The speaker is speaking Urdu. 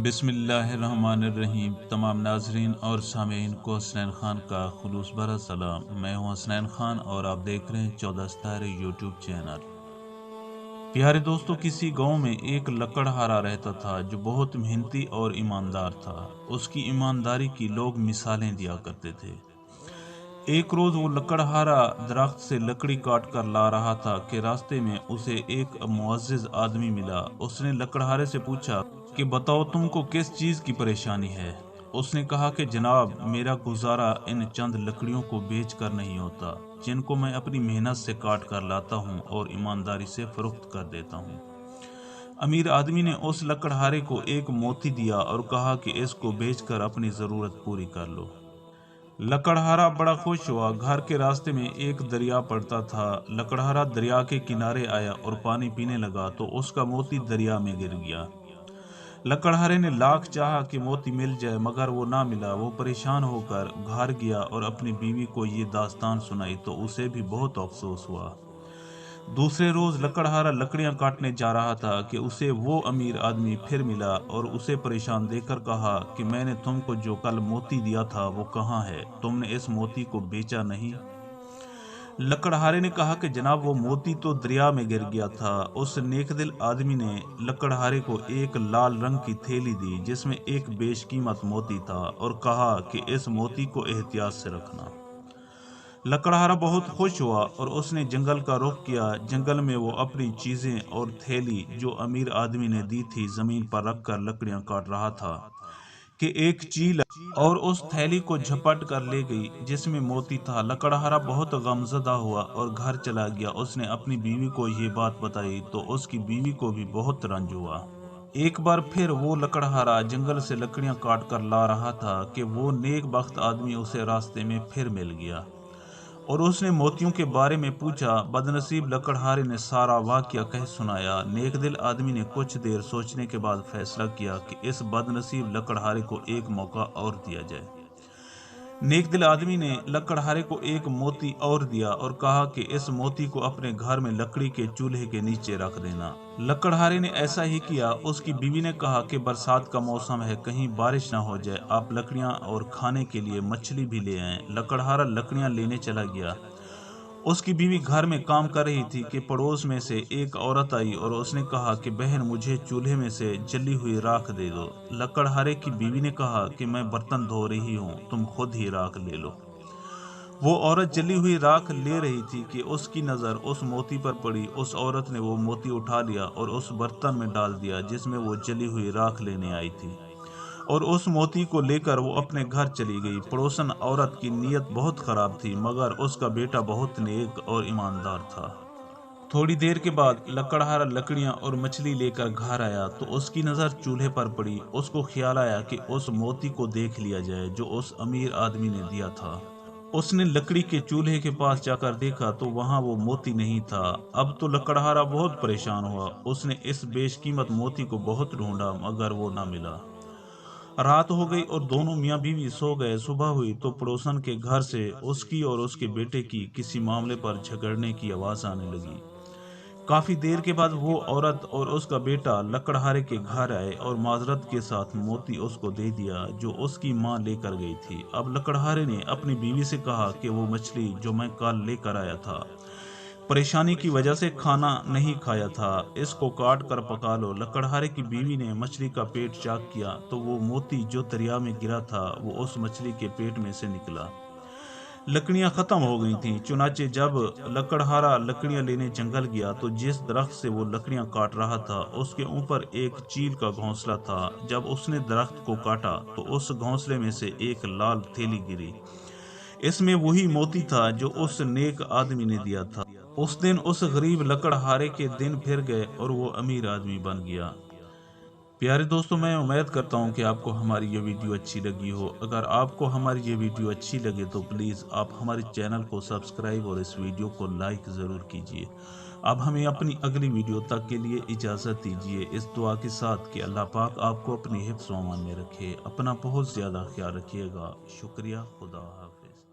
بسم اللہ الرحمن الرحیم۔ تمام ناظرین اور سامعین کو حسنین خان کا خلوص بھرا سلام۔ میں ہوں حسنین خان اور آپ دیکھ رہے ہیں 14 ستارے یوٹیوب چینل۔ پیارے دوستو، کسی گاؤں میں ایک لکڑہارا رہتا تھا جو بہت محنتی اور ایماندار تھا۔ اس کی ایمانداری کی لوگ مثالیں دیا کرتے تھے۔ ایک روز وہ لکڑہارا درخت سے لکڑی کاٹ کر لا رہا تھا کہ راستے میں اسے ایک معزز آدمی ملا۔ اس نے لکڑہارے سے پوچھا کہ بتاؤ، تم کو کس چیز کی پریشانی ہے؟ اس نے کہا کہ جناب، میرا گزارا ان چند لکڑیوں کو بیچ کر نہیں ہوتا جن کو میں اپنی محنت سے کاٹ کر لاتا ہوں اور ایمانداری سے فروخت کر دیتا ہوں۔ امیر آدمی نے اس لکڑہارے کو ایک موتی دیا اور کہا کہ اس کو بیچ کر اپنی ضرورت پوری کر لو۔ لکڑہارا بڑا خوش ہوا۔ گھر کے راستے میں ایک دریا پڑتا تھا۔ لکڑہارا دریا کے کنارے آیا اور پانی پینے لگا تو اس کا موتی دریا میں گر گیا۔ لکڑہارے نے لاکھ چاہا کہ موتی مل جائے مگر وہ نہ ملا۔ وہ پریشان ہو کر گھر گیا اور اپنی بیوی کو یہ داستان سنائی تو اسے بھی بہت افسوس ہوا۔ دوسرے روز لکڑہارا لکڑیاں کاٹنے جا رہا تھا کہ اسے وہ امیر آدمی پھر ملا اور اسے پریشان دیکھ کر کہا کہ میں نے تم کو جو کل موتی دیا تھا وہ کہاں ہے؟ تم نے اس موتی کو بیچا نہیں؟ لکڑہارے نے کہا کہ جناب، وہ موتی تو دریا میں گر گیا تھا۔ اس نیک دل آدمی نے لکڑہارے کو ایک لال رنگ کی تھیلی دی جس میں ایک بیش قیمت موتی تھا اور کہا کہ اس موتی کو احتیاط سے رکھنا۔ لکڑہارا بہت خوش ہوا اور اس نے جنگل کا رخ کیا۔ جنگل میں وہ اپنی چیزیں اور تھیلی جو امیر آدمی نے دی تھی زمین پر رکھ کر لکڑیاں کاٹ رہا تھا کہ ایک چیل اور اس تھیلی کو جھپٹ کر لے گئی جس میں موتی تھا۔ لکڑہارا بہت غمزدہ ہوا اور گھر چلا گیا۔ اس نے اپنی بیوی کو یہ بات بتائی تو اس کی بیوی کو بھی بہت رنج ہوا۔ ایک بار پھر وہ لکڑہارا جنگل سے لکڑیاں کاٹ کر لا رہا تھا کہ وہ نیک بخت آدمی اسے راستے میں پھر مل گیا اور اس نے موتیوں کے بارے میں پوچھا۔ بدنصیب لکڑہارے نے سارا واقعہ کہہ سنایا۔ نیک دل آدمی نے کچھ دیر سوچنے کے بعد فیصلہ کیا کہ اس بدنصیب لکڑہارے کو ایک موقع اور دیا جائے۔ نیک دل آدمی نے لکڑہارے کو ایک موتی اور دیا اور کہا کہ اس موتی کو اپنے گھر میں لکڑی کے چولہے کے نیچے رکھ دینا۔ لکڑہارے نے ایسا ہی کیا۔ اس کی بیوی نے کہا کہ برسات کا موسم ہے، کہیں بارش نہ ہو جائے، آپ لکڑیاں اور کھانے کے لیے مچھلی بھی لے آئیں۔ لکڑہارا لکڑیاں لینے چلا گیا۔ اس کی بیوی گھر میں کام کر رہی تھی کہ پڑوس میں سے ایک عورت آئی اور اس نے کہا کہ بہن، مجھے چولہے میں سے جلی ہوئی راکھ دے دو۔ لکڑہارے کی بیوی نے کہا کہ میں برتن دھو رہی ہوں، تم خود ہی راکھ لے لو۔ وہ عورت جلی ہوئی راکھ لے رہی تھی کہ اس کی نظر اس موتی پر پڑی۔ اس عورت نے وہ موتی اٹھا لیا اور اس برتن میں ڈال دیا جس میں وہ جلی ہوئی راکھ لینے آئی تھی اور اس موتی کو لے کر وہ اپنے گھر چلی گئی۔ پڑوسن عورت کی نیت بہت خراب تھی مگر اس کا بیٹا بہت نیک اور ایماندار تھا۔ تھوڑی دیر کے بعد لکڑہارا لکڑیاں اور مچھلی لے کر گھر آیا تو اس کی نظر چولہے پر پڑی۔ اس کو خیال آیا کہ اس موتی کو دیکھ لیا جائے جو اس امیر آدمی نے دیا تھا۔ اس نے لکڑی کے چولہے کے پاس جا کر دیکھا تو وہاں وہ موتی نہیں تھا۔ اب تو لکڑہارا بہت پریشان ہوا۔ اس نے اس بیش قیمت موتی کو بہت ڈھونڈا مگر وہ نہ ملا۔ رات ہو گئی اور دونوں میاں بیوی سو گئے۔ صبح ہوئی تو پڑوسن کے گھر سے اس کی اور اس کے بیٹے کی کسی معاملے پر جھگڑنے کی آواز آنے لگی۔ کافی دیر کے بعد وہ عورت اور اس کا بیٹا لکڑہارے کے گھر آئے اور معذرت کے ساتھ موتی اس کو دے دیا جو اس کی ماں لے کر گئی تھی۔ اب لکڑہارے نے اپنی بیوی سے کہا کہ وہ مچھلی جو میں کل لے کر آیا تھا، پریشانی کی وجہ سے کھانا نہیں کھایا تھا، اس کو کاٹ کر پکا لو۔ لکڑہارے کی بیوی نے مچھلی کا پیٹ چاک کیا تو وہ موتی جو دریا میں گرا تھا وہ اس مچھلی کے پیٹ میں سے نکلا۔ لکڑیاں ختم ہو گئی تھیں۔ چنانچہ جب لکڑہارا لکڑیاں لینے جنگل گیا تو جس درخت سے وہ لکڑیاں کاٹ رہا تھا اس کے اوپر ایک چیل کا گھونسلہ تھا۔ جب اس نے درخت کو کاٹا تو اس گھونسلے میں سے ایک لال تھیلی گری۔ اس میں وہی موتی تھا جو اس نیک آدمی نے دیا تھا۔ اس دن اس غریب لکڑہارے کے دن پھر گئے اور وہ امیر آدمی بن گیا۔ پیارے دوستوں، میں امید کرتا ہوں کہ آپ کو ہماری یہ ویڈیو اچھی لگی ہو۔ اگر آپ کو ہماری یہ ویڈیو اچھی لگے تو پلیز آپ ہمارے چینل کو سبسکرائب اور اس ویڈیو کو لائک ضرور کیجیے۔ اب ہمیں اپنی اگلی ویڈیو تک کے لیے اجازت دیجیے، اس دعا کے ساتھ کہ اللہ پاک آپ کو اپنی حفظ و امان میں رکھے۔ اپنا بہت زیادہ خیال رکھیے گا۔ شکریہ۔ خدا حافظ۔